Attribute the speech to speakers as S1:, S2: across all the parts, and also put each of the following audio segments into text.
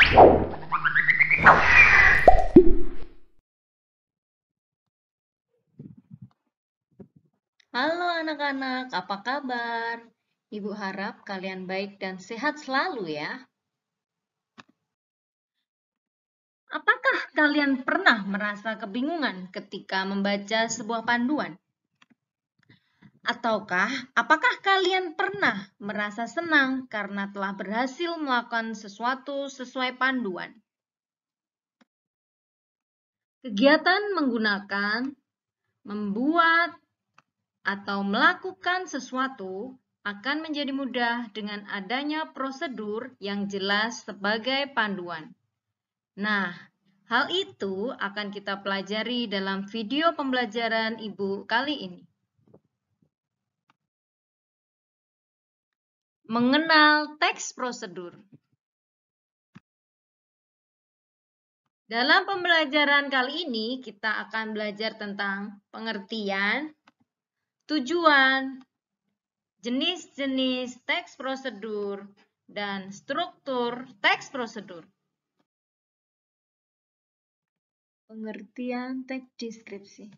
S1: Halo anak-anak, apa kabar? Ibu harap kalian baik dan sehat selalu ya. Apakah kalian pernah merasa kebingungan ketika membaca sebuah panduan? Ataukah apakah kalian pernah merasa senang karena telah berhasil melakukan sesuatu sesuai panduan? Kegiatan menggunakan, membuat, atau melakukan sesuatu akan menjadi mudah dengan adanya prosedur yang jelas sebagai panduan. Nah, hal itu akan kita pelajari dalam video pembelajaran Ibu kali ini. Mengenal teks prosedur. Dalam pembelajaran kali ini, kita akan belajar tentang pengertian, tujuan, jenis-jenis teks prosedur, dan struktur teks prosedur. Pengertian teks deskripsi.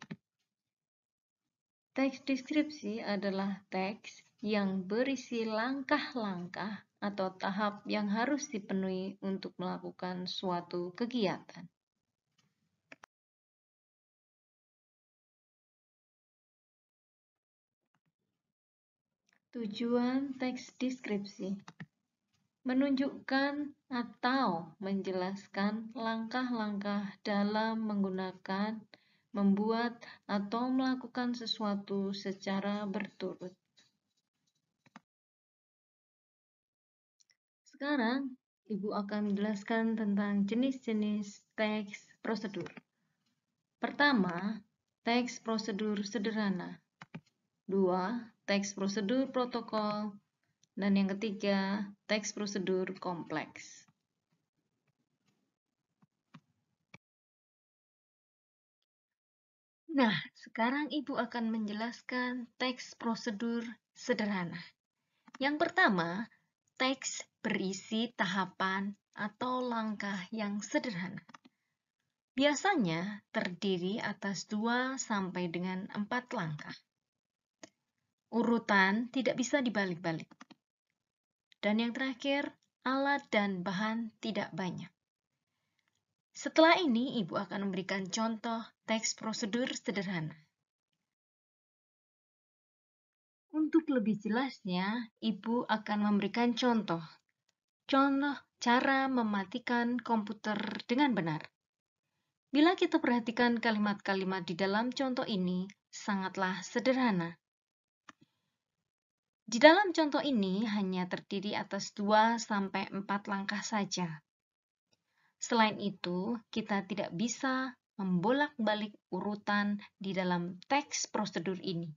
S1: Teks deskripsi adalah teks yang berisi langkah-langkah atau tahap yang harus dipenuhi untuk melakukan suatu kegiatan. Tujuan teks deskripsi menunjukkan atau menjelaskan langkah-langkah dalam menggunakan, membuat, atau melakukan sesuatu secara berturut. Sekarang, Ibu akan menjelaskan tentang jenis-jenis teks prosedur. Pertama, teks prosedur sederhana. Dua, teks prosedur protokol. Dan yang ketiga, teks prosedur kompleks. Nah, sekarang Ibu akan menjelaskan teks prosedur sederhana. Yang pertama, teks berisi tahapan atau langkah yang sederhana. Biasanya terdiri atas 2 sampai dengan 4 langkah. Urutan tidak bisa dibalik-balik. Dan yang terakhir, alat dan bahan tidak banyak. Setelah ini, Ibu akan memberikan contoh teks prosedur sederhana. Untuk lebih jelasnya, Ibu akan memberikan contoh cara mematikan komputer dengan benar. Bila kita perhatikan kalimat-kalimat di dalam contoh ini, sangatlah sederhana. Di dalam contoh ini hanya terdiri atas 2 sampai 4 langkah saja. Selain itu, kita tidak bisa membolak-balik urutan di dalam teks prosedur ini.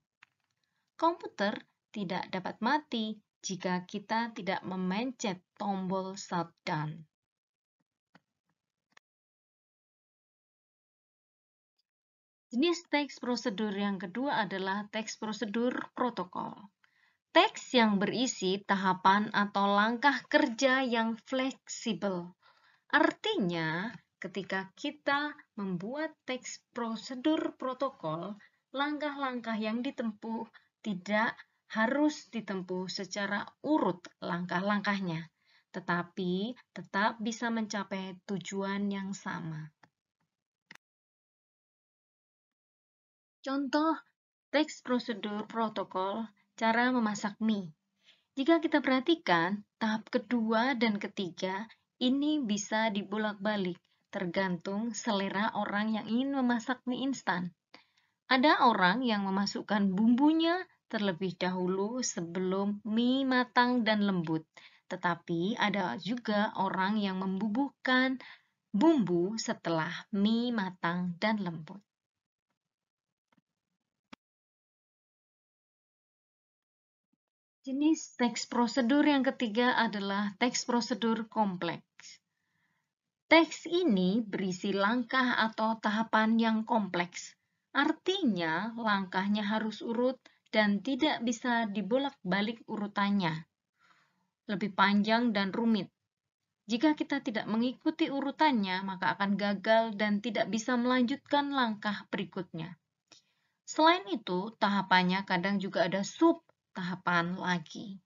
S1: Komputer tidak dapat mati jika kita tidak memencet tombol shutdown. Jenis teks prosedur yang kedua adalah teks prosedur protokol. Teks yang berisi tahapan atau langkah kerja yang fleksibel. Artinya, ketika kita membuat teks prosedur protokol, langkah-langkah yang ditempuh tidak harus ditempuh secara urut langkah-langkahnya, tetapi tetap bisa mencapai tujuan yang sama. Contoh teks prosedur protokol cara memasak mie. Jika kita perhatikan, tahap kedua dan ketiga ini bisa dibolak-balik, tergantung selera orang yang ingin memasak mie instan. Ada orang yang memasukkan bumbunya terlebih dahulu sebelum mie matang dan lembut. Tetapi ada juga orang yang membubuhkan bumbu setelah mie matang dan lembut. Jenis teks prosedur yang ketiga adalah teks prosedur kompleks. Teks ini berisi langkah atau tahapan yang kompleks. Artinya, langkahnya harus urut dan tidak bisa dibolak-balik urutannya. Lebih panjang dan rumit. Jika kita tidak mengikuti urutannya, maka akan gagal dan tidak bisa melanjutkan langkah berikutnya. Selain itu, tahapannya kadang juga ada sub-tahapan lagi.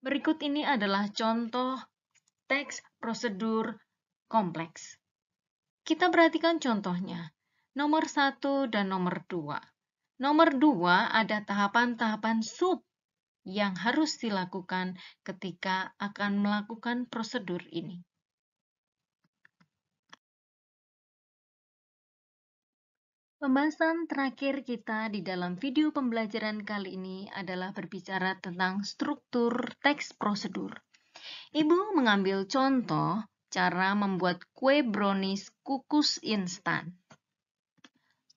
S1: Berikut ini adalah contoh teks prosedur kompleks. Kita perhatikan contohnya, nomor 1 dan nomor 2. Nomor 2 ada tahapan-tahapan sub yang harus dilakukan ketika akan melakukan prosedur ini. Pembahasan terakhir kita di dalam video pembelajaran kali ini adalah berbicara tentang struktur teks prosedur. Ibu mengambil contoh cara membuat kue brownies kukus instan.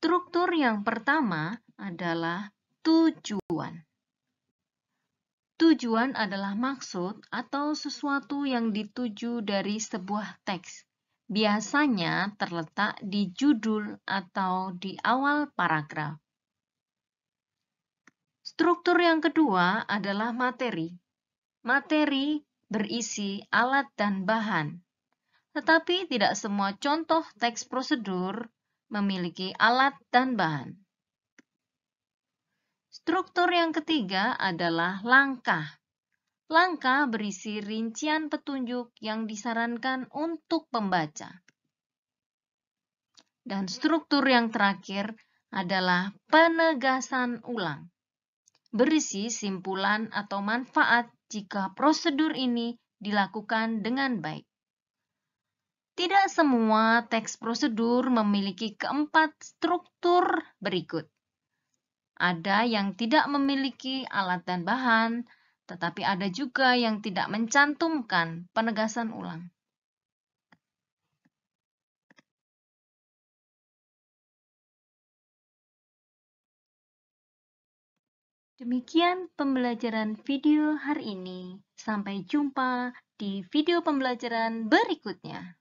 S1: Struktur yang pertama adalah tujuan. Tujuan adalah maksud atau sesuatu yang dituju dari sebuah teks. Biasanya terletak di judul atau di awal paragraf. Struktur yang kedua adalah materi. Materi berisi alat dan bahan. Tetapi tidak semua contoh teks prosedur memiliki alat dan bahan. Struktur yang ketiga adalah langkah. Langkah berisi rincian petunjuk yang disarankan untuk pembaca. Dan struktur yang terakhir adalah penegasan ulang. Berisi simpulan atau manfaat jika prosedur ini dilakukan dengan baik. Tidak semua teks prosedur memiliki keempat struktur berikut. Ada yang tidak memiliki alat dan bahan, tetapi ada juga yang tidak mencantumkan penegasan ulang. Demikian pembelajaran video hari ini. Sampai jumpa di video pembelajaran berikutnya.